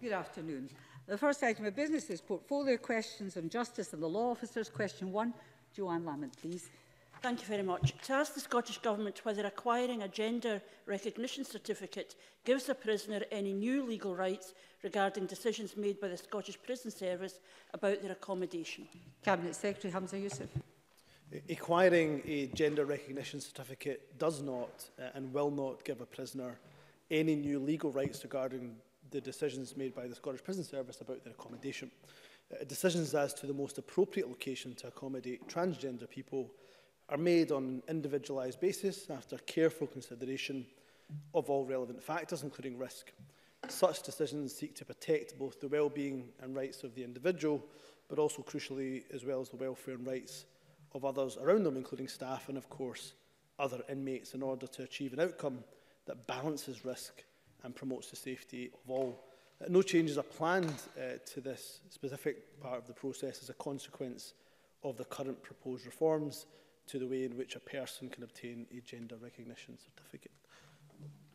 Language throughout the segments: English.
Good afternoon. The first item of business is portfolio questions on justice and the law officers. Question 1. Joanne Lamont, please. Thank you very much. To ask the Scottish Government whether acquiring a gender recognition certificate gives a prisoner any new legal rights regarding decisions made by the Scottish Prison Service about their accommodation. Cabinet Secretary Hamza Youssef. Acquiring a gender recognition certificate does not and will not give a prisoner any new legal rights regarding the decisions made by the Scottish Prison Service about their accommodation. Decisions as to the most appropriate location to accommodate transgender people are made on an individualised basis after careful consideration of all relevant factors, including risk. Such decisions seek to protect both the well-being and rights of the individual, but also crucially as well as the welfare and rights of others around them, including staff and of course other inmates, in order to achieve an outcome that balances risk and promotes the safety of all. No changes are planned to this specific part of the process as a consequence of the current proposed reforms to the way in which a person can obtain a gender recognition certificate.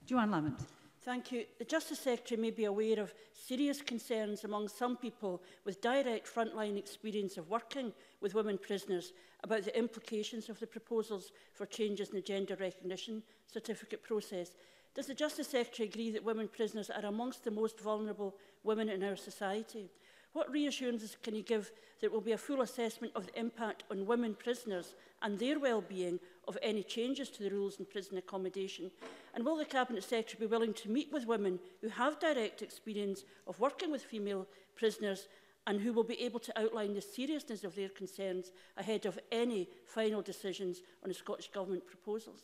Joanne Lamont. Thank you. The Justice Secretary may be aware of serious concerns among some people with direct frontline experience of working with women prisoners about the implications of the proposals for changes in the gender recognition certificate process. Does the Justice Secretary agree that women prisoners are amongst the most vulnerable women in our society? What reassurances can he give that there will be a full assessment of the impact on women prisoners and their well-being of any changes to the rules in prison accommodation? And will the Cabinet Secretary be willing to meet with women who have direct experience of working with female prisoners and who will be able to outline the seriousness of their concerns ahead of any final decisions on the Scottish Government proposals?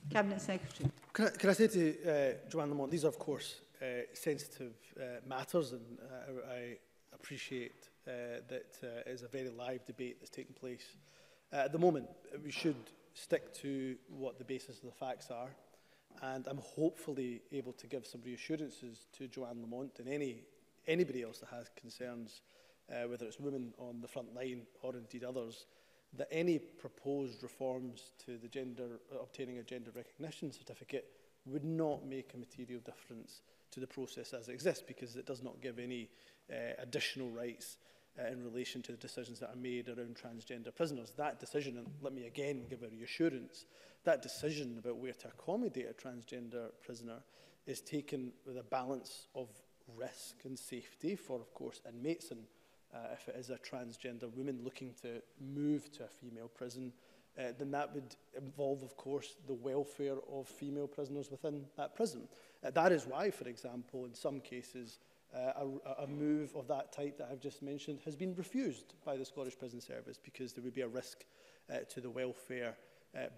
Cabinet Secretary. Can I say to Joanne Lamont, these are of course sensitive matters, and I appreciate that it is a very live debate that's taking place. At the moment, we should stick to what the basis of the facts are, and I'm hopefully able to give some reassurances to Joanne Lamont and anybody else that has concerns, whether it's women on the front line or indeed others, that any proposed reforms to the obtaining a gender recognition certificate would not make a material difference to the process as it exists, because it does not give any additional rights in relation to the decisions that are made around transgender prisoners. That decision, and let me again give a reassurance, that decision about where to accommodate a transgender prisoner is taken with a balance of risk and safety for, of course, inmates, and if it is a transgender woman looking to move to a female prison, then that would involve, of course, the welfare of female prisoners within that prison. That is why, for example, in some cases, a move of that type that I've just mentioned has been refused by the Scottish Prison Service, because there would be a risk to the welfare,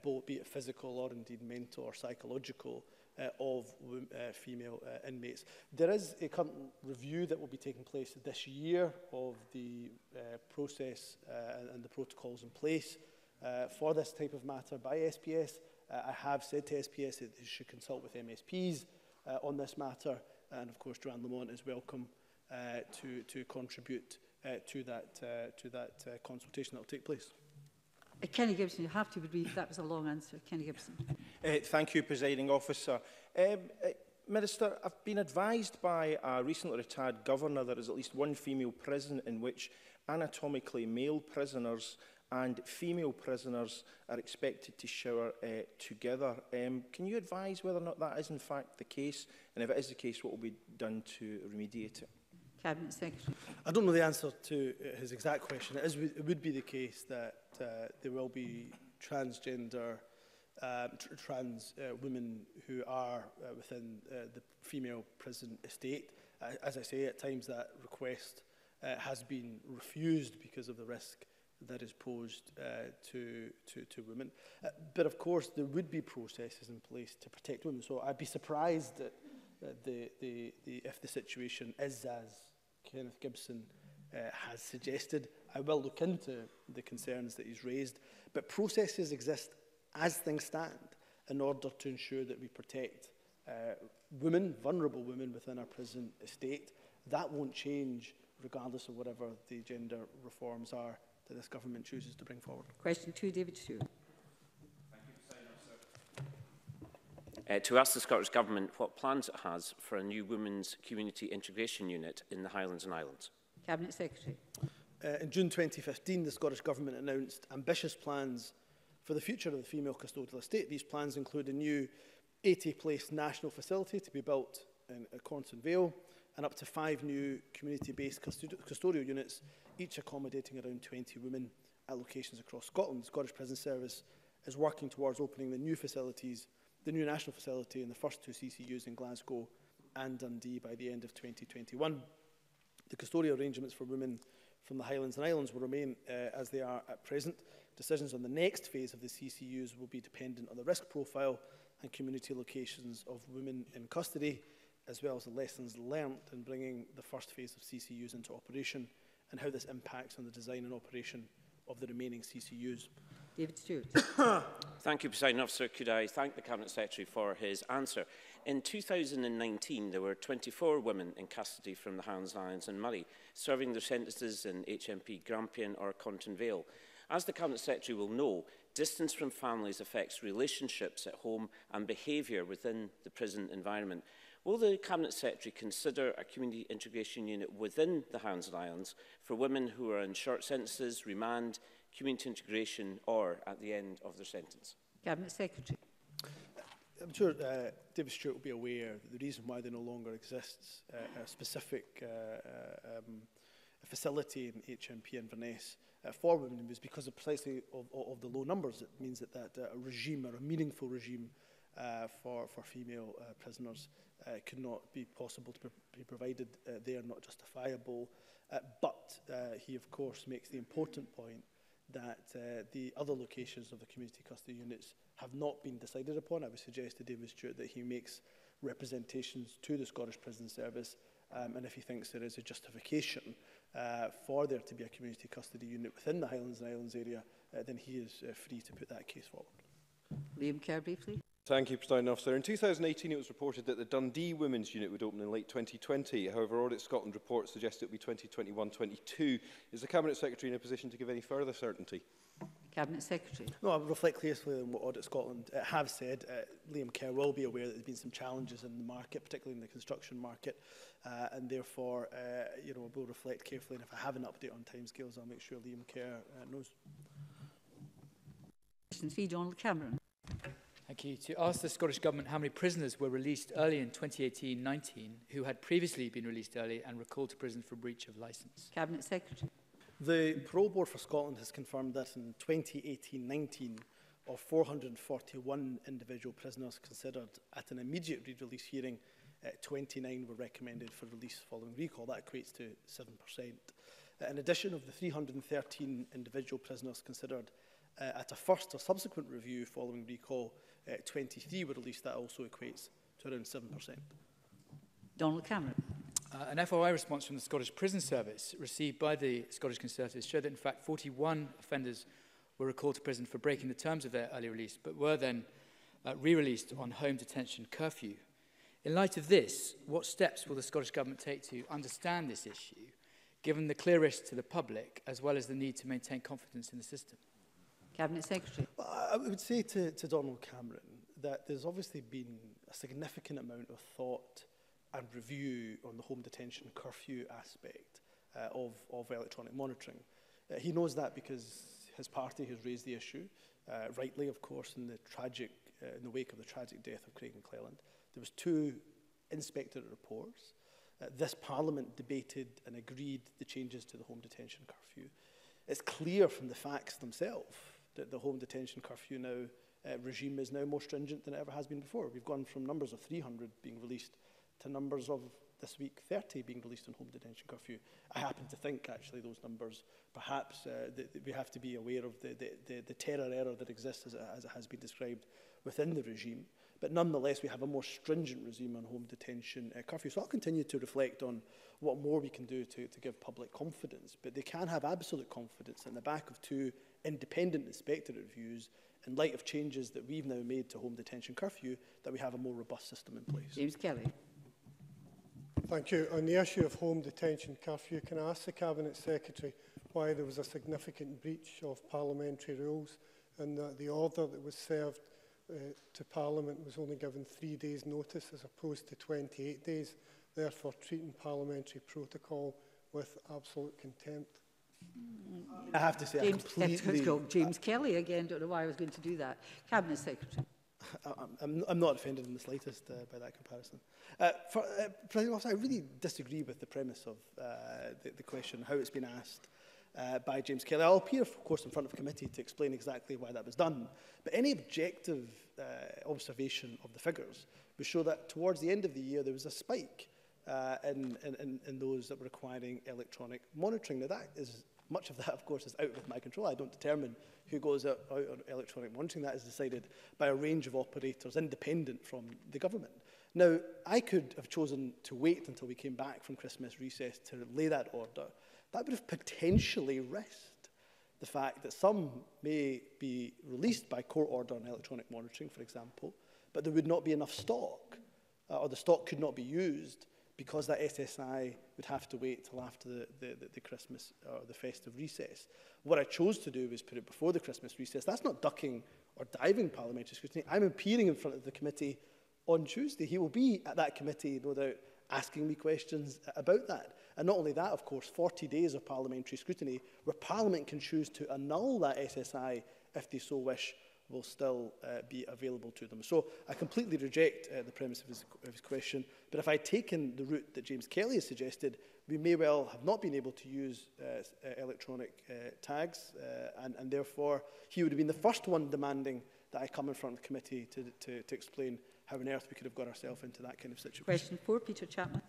both be it physical or indeed mental or psychological, of female inmates. There is a current review that will be taking place this year of the process and the protocols in place for this type of matter by SPS. I have said to SPS that they should consult with MSPs on this matter, and of course Joanne Lamont is welcome to contribute to that consultation that will take place. Kenny Gibson, you have to be brief. That was a long answer. Kenny Gibson. Thank you, Presiding Officer. Minister, I've been advised by a recently retired governor there is at least one female prison in which anatomically male prisoners and female prisoners are expected to shower together. Can you advise whether or not that is in fact the case? And if it is the case, what will be done to remediate it? Cabinet Secretary. I don't know the answer to his exact question. It would be the case that there will be transgender trans women who are within the female prison estate. As I say, at times that request has been refused because of the risk that is posed to women. But of course, there would be processes in place to protect women. So I'd be surprised that if the situation is as Kenneth Gibson has suggested. I will look into the concerns that he's raised, but processes exist as things stand in order to ensure that we protect women, vulnerable women within our prison estate. That won't change regardless of whatever the gender reforms are that this government chooses to bring forward. Question 2, David Stewart. to ask the Scottish Government what plans it has for a new Women's Community Integration Unit in the Highlands and Islands. Cabinet Secretary. In June 2015, the Scottish Government announced ambitious plans for the future of the female custodial estate. These plans include a new 80-place national facility to be built in Cornton Vale, and up to 5 new community-based custodial units, each accommodating around 20 women at locations across Scotland. The Scottish Prison Service is working towards opening the new facilities, the new national facility, and the first 2 CCUs in Glasgow and Dundee by the end of 2021. The custodial arrangements for women from the Highlands and Islands will remain as they are at present. Decisions on the next phase of the CCUs will be dependent on the risk profile and community locations of women in custody, as well as the lessons learnt in bringing the first phase of CCUs into operation and how this impacts on the design and operation of the remaining CCUs. David Stewart. Thank you, Presiding Officer. Could I thank the Cabinet Secretary for his answer? In 2019, there were 24 women in custody from the Highlands and Islands and Moray, serving their sentences in HMP Grampian or Cornton Vale. As the Cabinet Secretary will know, distance from families affects relationships at home and behaviour within the prison environment. Will the Cabinet Secretary consider a community integration unit within the Highlands and Islands for women who are in short sentences, remand, community integration or at the end of their sentence? Cabinet Secretary. I'm sure David Stewart will be aware that the reason why there no longer exists a specific facility in HMP Inverness for women was because of precisely of the low numbers. It means that a regime or a meaningful regime for female prisoners could not be possible to be provided there, not justifiable. But he, of course, makes the important point that the other locations of the community custody units have not been decided upon. I would suggest to David Stewart that he makes representations to the Scottish Prison Service, and if he thinks there is a justification for there to be a community custody unit within the Highlands and Islands area, then he is free to put that case forward. Liam Kerr, briefly. Thank you, Presiding Officer. In 2018, it was reported that the Dundee Women's Unit would open in late 2020. However, Audit Scotland reports suggest it will be 2021-22. Is the Cabinet Secretary in a position to give any further certainty? Cabinet Secretary. No, I reflect closely on what Audit Scotland have said. Liam Kerr will be aware that there's been some challenges in the market, particularly in the construction market, and therefore, I will reflect carefully. And if I have an update on timescales, I'll make sure Liam Kerr knows. Question 3, Donald Cameron. Thank you. To ask the Scottish Government how many prisoners were released early in 2018-19 who had previously been released early and recalled to prison for breach of licence. Cabinet Secretary. The Parole Board for Scotland has confirmed that in 2018-19, of 441 individual prisoners considered at an immediate re-release hearing, 29 were recommended for release following recall. That equates to 7%. In addition, of the 313 individual prisoners considered at a first or subsequent review following recall, 23 were released. That also equates to around 7%. Donald Cameron. An FOI response from the Scottish Prison Service received by the Scottish Conservatives showed that in fact 41 offenders were recalled to prison for breaking the terms of their early release, but were then re-released on home detention curfew. In light of this, what steps will the Scottish Government take to understand this issue, given the clear risk to the public, as well as the need to maintain confidence in the system? Cabinet Secretary. Well, I would say to Donald Cameron that there's obviously been a significant amount of thought and review on the home detention curfew aspect of electronic monitoring. He knows that because his party has raised the issue, rightly, of course, in the wake of the tragic death of Craig McClelland. There was 2 inspectorate reports. This Parliament debated and agreed the changes to the home detention curfew. It's clear from the facts themselves that the home detention curfew regime is now more stringent than it ever has been before. We've gone from numbers of 300 being released to numbers of, this week, 30 being released on home detention curfew. I happen to think, actually, those numbers, perhaps that we have to be aware of the terror error that exists as it has been described within the regime. But nonetheless, we have a more stringent regime on home detention curfew. So I'll continue to reflect on what more we can do to give public confidence. But they can have absolute confidence in the back of 2 independent inspectorate reviews, in light of changes that we've now made to home detention curfew, that we have a more robust system in place. James Kelly. Thank you. On the issue of home detention curfew, can I ask the Cabinet Secretary why there was a significant breach of parliamentary rules and that the order that was served to Parliament was only given 3 days' notice as opposed to 28 days, therefore treating parliamentary protocol with absolute contempt. I have to say, James Kelly again, don't know why I was going to do that. Cabinet Secretary. I'm not offended in the slightest by that comparison. President Officer, I really disagree with the premise of the question, how it's been asked by James Kelly. I'll appear, of course, in front of committee to explain exactly why that was done. But any objective observation of the figures would show that towards the end of the year there was a spike in those that were requiring electronic monitoring. Now, much of that, of course, is out of my control. I don't determine who goes out on electronic monitoring. That is decided by a range of operators independent from the government. Now, I could have chosen to wait until we came back from Christmas recess to lay that order. That would have potentially risked the fact that some may be released by court order on electronic monitoring, for example, but there would not be enough stock, or the stock could not be used because that SSI would have to wait till after the Christmas or the festive recess. What I chose to do was put it before the Christmas recess. That's not ducking or diving parliamentary scrutiny. I'm appearing in front of the committee on Tuesday. He will be at that committee, no doubt, asking me questions about that. And not only that, of course, 40 days of parliamentary scrutiny where Parliament can choose to annul that SSI if they so wish will still be available to them. So I completely reject the premise of his question. But if I'd taken the route that James Kelly has suggested, we may well have not been able to use electronic tags, and therefore he would have been the first one demanding that I come in front of the committee to explain how on earth we could have got ourselves into that kind of situation. Question 4, Peter Chapman.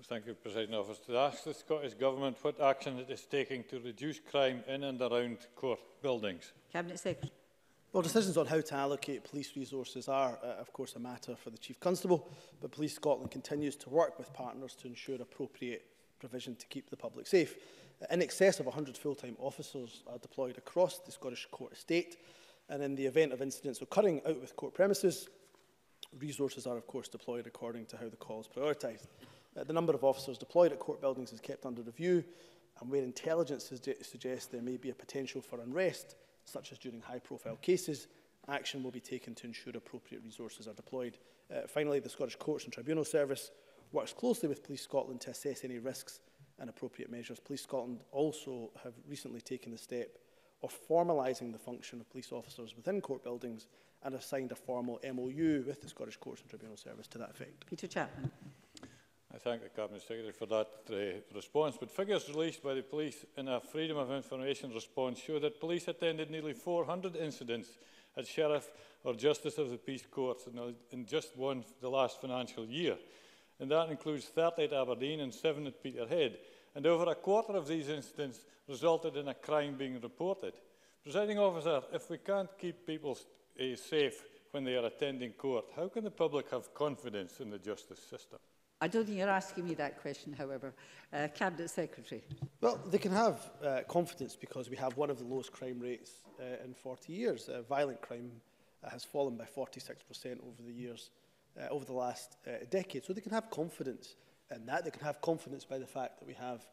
Thank you, President Officer. To ask the Scottish Government what action it is taking to reduce crime in and around court buildings. Cabinet Secretary. Well, decisions on how to allocate police resources are, of course, a matter for the Chief Constable, but Police Scotland continues to work with partners to ensure appropriate provision to keep the public safe. In excess of 100 full-time officers are deployed across the Scottish court estate, and in the event of incidents occurring out with court premises, resources are, of course, deployed according to how the call is prioritised. The number of officers deployed at court buildings is kept under review, and where intelligence suggests there may be a potential for unrest, such as during high-profile cases, action will be taken to ensure appropriate resources are deployed. Finally, the Scottish Courts and Tribunal Service works closely with Police Scotland to assess any risks and appropriate measures. Police Scotland also have recently taken the step of formalising the function of police officers within court buildings and have signed a formal MOU with the Scottish Courts and Tribunal Service to that effect. Peter Chapman. I thank the Cabinet Secretary for that response, but figures released by the police in a Freedom of Information response show that police attended nearly 400 incidents at Sheriff or Justice of the Peace Courts in just the last financial year. And that includes 30 at Aberdeen and 7 at Peterhead. And over a quarter of these incidents resulted in a crime being reported. Presiding Officer, if we can't keep people safe when they are attending court, how can the public have confidence in the justice system? I don't think you're asking me that question, however. Cabinet Secretary. Well, they can have confidence because we have one of the lowest crime rates in 40 years. Violent crime has fallen by 46% over the years, over the last decade. So they can have confidence in that. They can have confidence by the fact that we have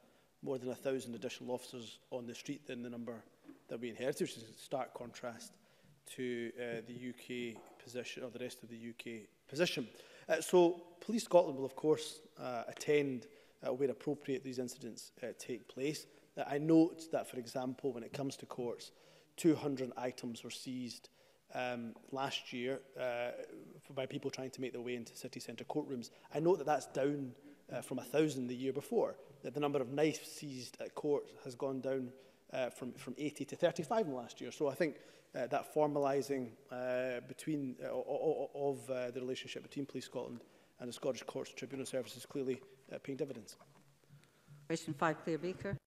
more than 1,000 additional officers on the street than the number that we inherited, which is in stark contrast to the UK position, or the rest of the UK position. So Police Scotland will, of course, attend where appropriate these incidents take place. I note that, for example, when it comes to courts, 200 items were seized last year by people trying to make their way into city centre courtrooms. I note that that's down from 1,000 the year before. That the number of knives seized at court has gone down from 80 to 35 in the last year. So I think that formalising between the relationship between Police Scotland and the Scottish Courts and Tribunal Service is clearly paying dividends. Question 5, Claire Baker.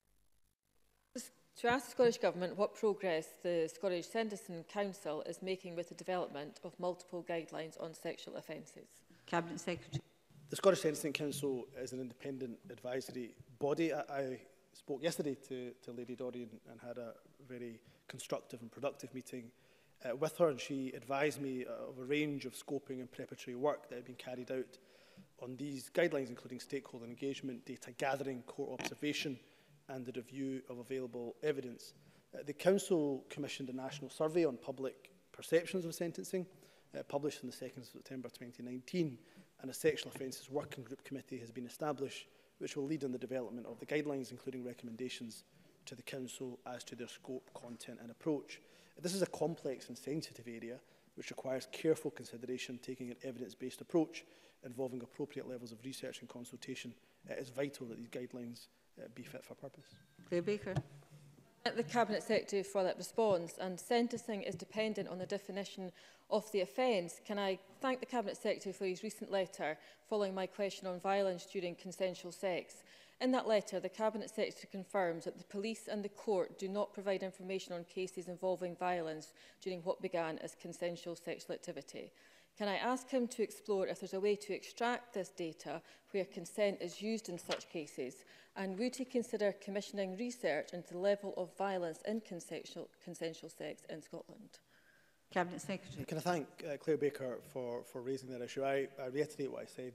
To ask the Scottish Government what progress the Scottish Sentencing Council is making with the development of multiple guidelines on sexual offences. Cabinet Secretary. The Scottish Sentencing Council is an independent advisory body. I spoke yesterday to Lady Dorian and had a very constructive and productive meeting with her, and she advised me of a range of scoping and preparatory work that had been carried out on these guidelines, including stakeholder engagement, data gathering, court observation and the review of available evidence. The Council commissioned a national survey on public perceptions of sentencing, published on the 2nd of September 2019, and a sexual offences working group committee has been established, which will lead in the development of the guidelines, including recommendations to the Council as to their scope, content and approach. This is a complex and sensitive area which requires careful consideration, taking an evidence-based approach involving appropriate levels of research and consultation. It is vital that these guidelines be fit for purpose. Claire Baker. The Cabinet Secretary for that response, and sentencing is dependent on the definition of the offence. Can I thank the Cabinet Secretary for his recent letter following my question on violence during consensual sex. In that letter, the Cabinet Secretary confirms that the police and the court do not provide information on cases involving violence during what began as consensual sexual activity. Can I ask him to explore if there's a way to extract this data where consent is used in such cases? And would he consider commissioning research into the level of violence in consensual sex in Scotland? Cabinet Secretary. Can I thank Claire Baker for raising that issue? I reiterate what I said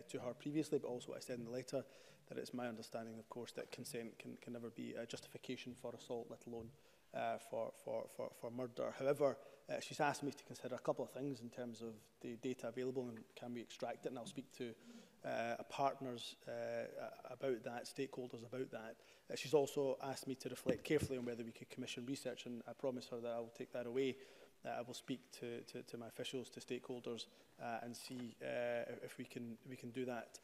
to her previously, but also what I said in the letter, that it's my understanding, of course, that consent can never be a justification for assault, let alone for murder. However, she's asked me to consider a couple of things in terms of the data available and can we extract it, and I'll speak to partners about that, stakeholders about that. She's also asked me to reflect carefully on whether we could commission research, and I promise her that I will take that away. I will speak to my officials, to stakeholders, and see if we can do that.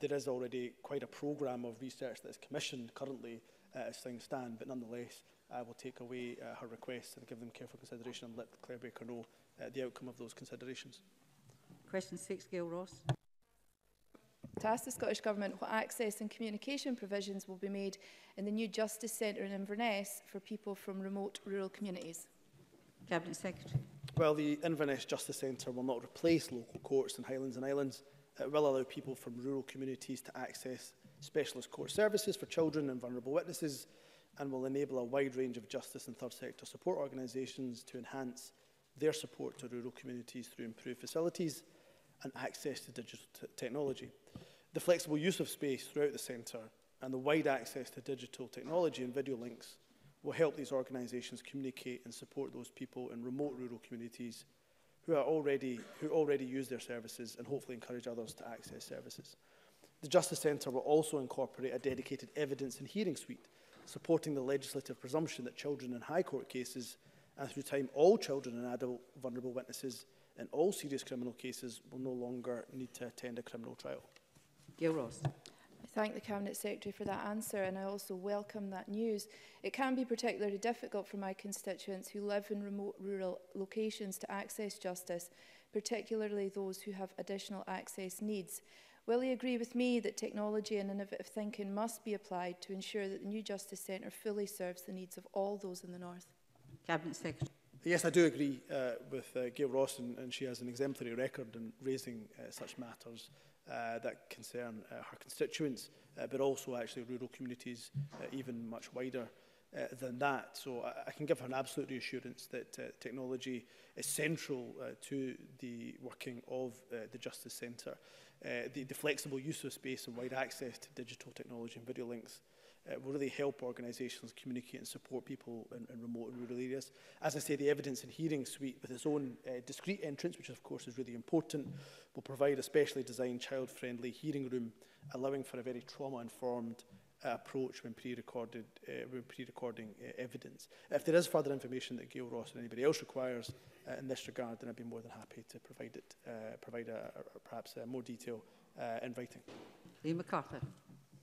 There is already quite a programme of research that is commissioned currently as things stand, but nonetheless, I will take away her requests and give them careful consideration and let Claire Baker know the outcome of those considerations. Question 6, Gail Ross. To ask the Scottish Government what access and communication provisions will be made in the new Justice Centre in Inverness for people from remote rural communities. Cabinet Secretary. Well, the Inverness Justice Centre will not replace local courts in Highlands and Islands. It will allow people from rural communities to access specialist court services for children and vulnerable witnesses, and will enable a wide range of justice and third sector support organisations to enhance their support to rural communities through improved facilities and access to digital technology. The flexible use of space throughout the centre and the wide access to digital technology and video links will help these organisations communicate and support those people in remote rural communities who already use their services, and hopefully encourage others to access services. The Justice Centre will also incorporate a dedicated evidence and hearing suite, supporting the legislative presumption that children in High Court cases, and through time all children and adult vulnerable witnesses in all serious criminal cases, will no longer need to attend a criminal trial. Gail Ross. I thank the Cabinet Secretary for that answer, and I also welcome that news. It can be particularly difficult for my constituents who live in remote rural locations to access justice, particularly those who have additional access needs. Will he agree with me that technology and innovative thinking must be applied to ensure that the new Justice Centre fully serves the needs of all those in the North? Cabinet Secretary. Yes, I do agree with Gail Ross, and she has an exemplary record in raising such matters that concern her constituents, but also actually rural communities, even much wider than that. So I can give her an absolute reassurance that technology is central to the working of the Justice Centre. The flexible use of space and wide access to digital technology and video links will really help organisations communicate and support people in remote and rural areas. As I say, the evidence and hearing suite, with its own discrete entrance, which of course is really important, will provide a specially designed child-friendly hearing room, allowing for a very trauma-informed approach when pre-recording evidence. If there is further information that Gail Ross or anybody else requires in this regard, then I'd be more than happy to provide perhaps more detail in writing. Liam MacArthur.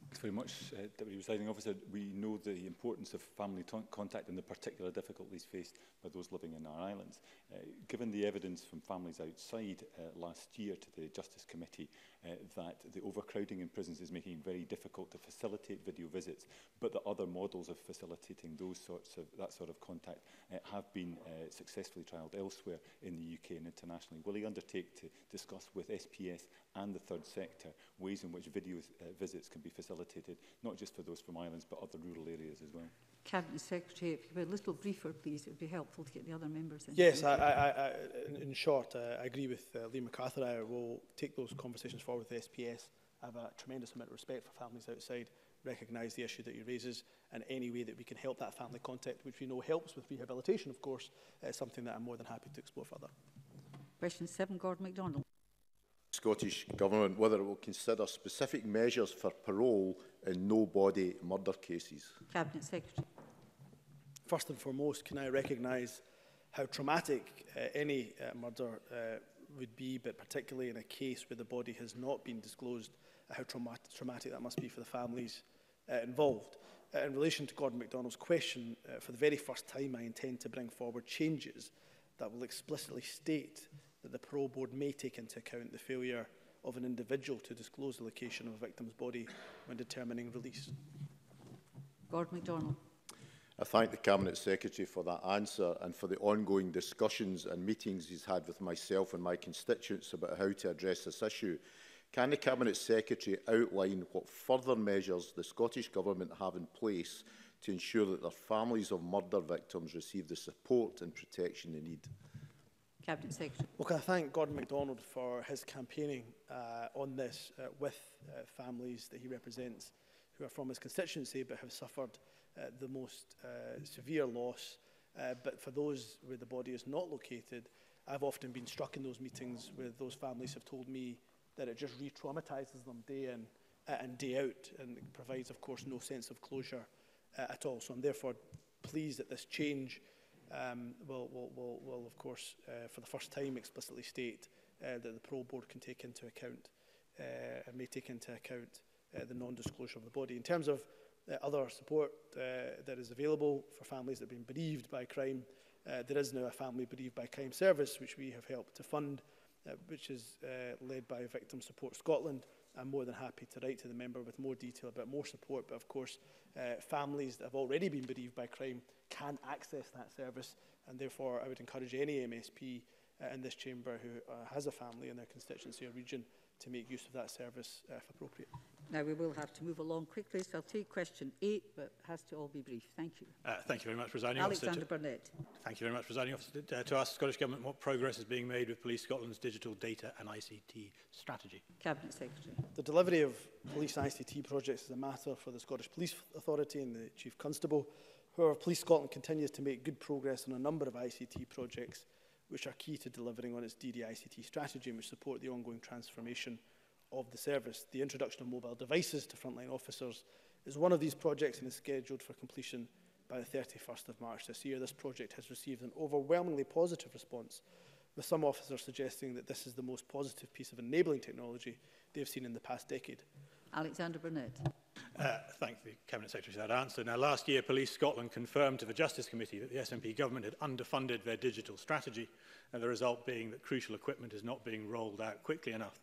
Thanks very much, Deputy Presiding Officer. We know the importance of family contact and the particular difficulties faced by those living in our islands. Given the evidence from families outside last year to the Justice Committee that the overcrowding in prisons is making it very difficult to facilitate video visits, but that other models of facilitating that sort of contact have been successfully trialled elsewhere in the UK and internationally, will he undertake to discuss with SPS and the third sector ways in which video visits can be facilitated, not just for those from islands, but other rural areas as well? Cabinet Secretary, if you could be a little briefer, please, it would be helpful to get the other members in. Yes, in short, I agree with Liam MacArthur. I will take those conversations forward with SPS. I have a tremendous amount of respect for families outside recognise the issue that he raises, and any way that we can help that family contact, which we know helps with rehabilitation, of course, is something that I'm more than happy to explore further. Question 7, Gordon MacDonald. Scottish Government whether it will consider specific measures for parole in no-body murder cases. Cabinet Secretary. First and foremost, can I recognise how traumatic any murder would be, but particularly in a case where the body has not been disclosed, how traumatic that must be for the families involved. In relation to Gordon MacDonald's question, for the very first time I intend to bring forward changes that will explicitly state that the parole board may take into account the failure of an individual to disclose the location of a victim's body when determining release. Gordon MacDonald. I thank the Cabinet Secretary for that answer and for the ongoing discussions and meetings he's had with myself and my constituents about how to address this issue. Can the Cabinet Secretary outline what further measures the Scottish Government have in place to ensure that the families of murder victims receive the support and protection they need? Cabinet Secretary. Well, can I thank Gordon MacDonald for his campaigning on this with families that he represents who are from his constituency but have suffered the most severe loss. But for those where the body is not located, I've often been struck in those meetings where those families have told me that it just re-traumatises them day in and day out, and it provides, of course, no sense of closure at all. So I'm therefore pleased that this change will of course, for the first time, explicitly state that the parole board can take into account and may take into account the non-disclosure of the body. In terms of other support that is available for families that have been bereaved by crime, there is now a Family Bereaved by Crime service which we have helped to fund, which is led by Victim Support Scotland. I'm more than happy to write to the member with more detail about more support, but of course families that have already been bereaved by crime can access that service, and therefore I would encourage any MSP in this chamber who has a family in their constituency or region to make use of that service if appropriate. Now we will have to move along quickly, so I'll take question 8, but it has to all be brief. Thank you. Thank you very much, Presiding Officer. Officer. Burnett. Thank you very much, Presiding Officer. To ask the Scottish Government what progress is being made with Police Scotland's digital data and ICT strategy. Cabinet Secretary. The delivery of police ICT projects is a matter for the Scottish Police Authority and the Chief Constable. However, Police Scotland continues to make good progress on a number of ICT projects which are key to delivering on its DD-ICT strategy and which support the ongoing transformation of the service. The introduction of mobile devices to frontline officers is one of these projects and is scheduled for completion by the 31st of March this year. This project has received an overwhelmingly positive response, with some officers suggesting that this is the most positive piece of enabling technology they've seen in the past decade. Alexander Burnett. Thank the Cabinet Secretary for that answer. Now, last year, Police Scotland confirmed to the Justice Committee that the SNP government had underfunded their digital strategy, and the result being that crucial equipment is not being rolled out quickly enough.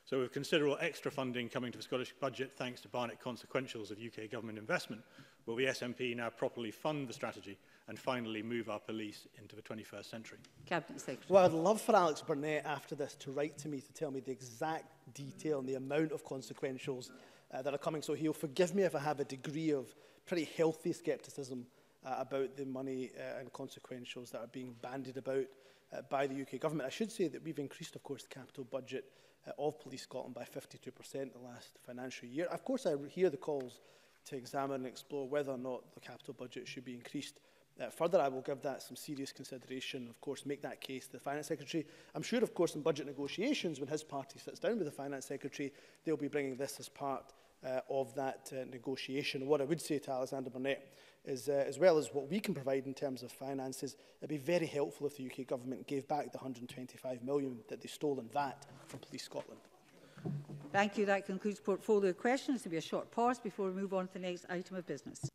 So with considerable extra funding coming to the Scottish budget thanks to Barnett consequentials of UK government investment, will the SNP now properly fund the strategy and finally move our police into the 21st century? Cabinet Secretary. Well, I'd love for Alex Burnett after this to write to me to tell me the exact detail and the amount of consequentials that are coming. So he'll forgive me if I have a degree of pretty healthy scepticism about the money and consequentials that are being bandied about by the UK government. I should say that we've increased, of course, the capital budget of Police Scotland by 52% the last financial year. Of course, I hear the calls to examine and explore whether or not the capital budget should be increased further. I will give that some serious consideration, of course, make that case to the Finance Secretary. I'm sure, of course, in budget negotiations, when his party sits down with the Finance Secretary, they'll be bringing this as part of that negotiation. And what I would say to Alexander Burnett is, as well as what we can provide in terms of finances, it'd be very helpful if the UK government gave back the £125 million that they stole in VAT from Police Scotland. Thank you. That concludes portfolio questions. There will be a short pause before we move on to the next item of business.